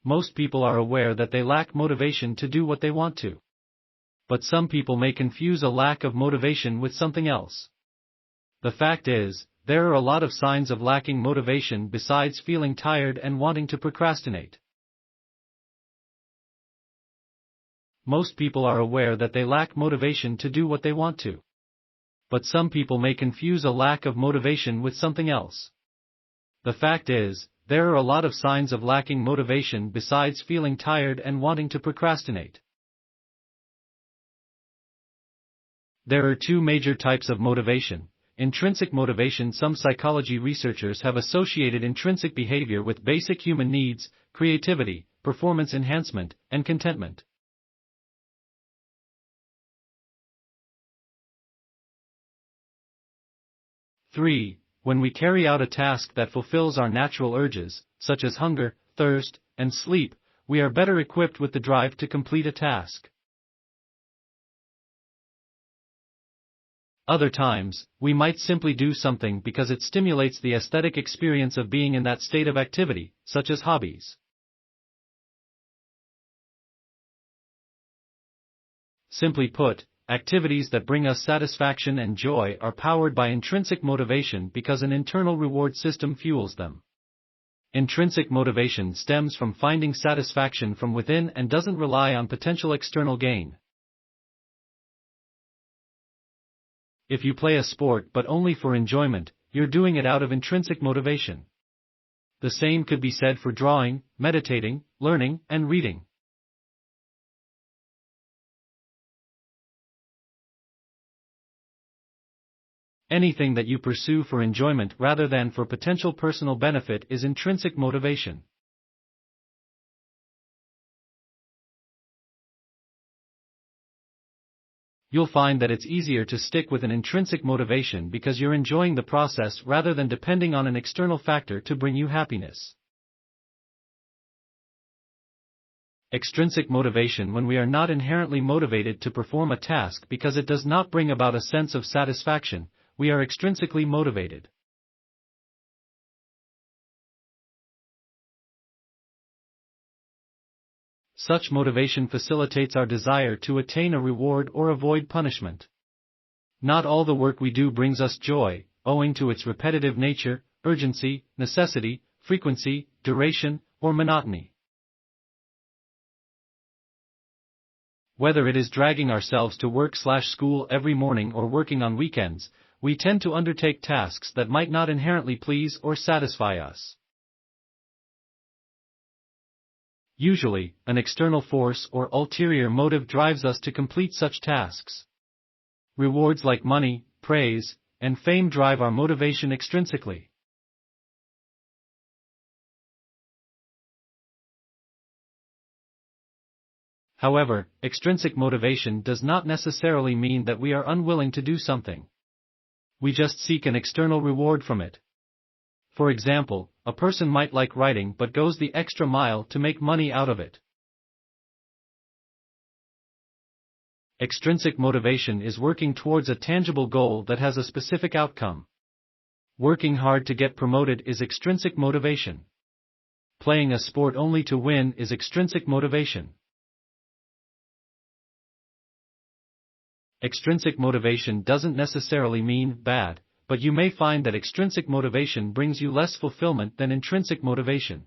Most people are aware that they lack motivation to do what they want to. But some people may confuse a lack of motivation with something else. The fact is, there are a lot of signs of lacking motivation besides feeling tired and wanting to procrastinate. Most people are aware that they lack motivation to do what they want to. But some people may confuse a lack of motivation with something else. The fact is, there are a lot of signs of lacking motivation besides feeling tired and wanting to procrastinate. There are two major types of motivation. Intrinsic motivation. Some psychology researchers have associated intrinsic behavior with basic human needs, creativity, performance enhancement, and contentment. When we carry out a task that fulfills our natural urges, such as hunger, thirst, and sleep, we are better equipped with the drive to complete a task. Other times, we might simply do something because it stimulates the aesthetic experience of being in that state of activity, such as hobbies. Simply put, activities that bring us satisfaction and joy are powered by intrinsic motivation because an internal reward system fuels them. Intrinsic motivation stems from finding satisfaction from within and doesn't rely on potential external gain. If you play a sport but only for enjoyment, you're doing it out of intrinsic motivation. The same could be said for drawing, meditating, learning, and reading. Anything that you pursue for enjoyment rather than for potential personal benefit is intrinsic motivation. You'll find that it's easier to stick with an intrinsic motivation because you're enjoying the process rather than depending on an external factor to bring you happiness. Extrinsic motivation. When we are not inherently motivated to perform a task because it does not bring about a sense of satisfaction, we are extrinsically motivated. Such motivation facilitates our desire to attain a reward or avoid punishment. Not all the work we do brings us joy, owing to its repetitive nature, urgency, necessity, frequency, duration, or monotony. Whether it is dragging ourselves to work/school every morning or working on weekends, we tend to undertake tasks that might not inherently please or satisfy us. Usually, an external force or ulterior motive drives us to complete such tasks. Rewards like money, praise, and fame drive our motivation extrinsically. However, extrinsic motivation does not necessarily mean that we are unwilling to do something. We just seek an external reward from it. For example, a person might like writing but goes the extra mile to make money out of it. Extrinsic motivation is working towards a tangible goal that has a specific outcome. Working hard to get promoted is extrinsic motivation. Playing a sport only to win is extrinsic motivation. Extrinsic motivation doesn't necessarily mean bad, but you may find that extrinsic motivation brings you less fulfillment than intrinsic motivation.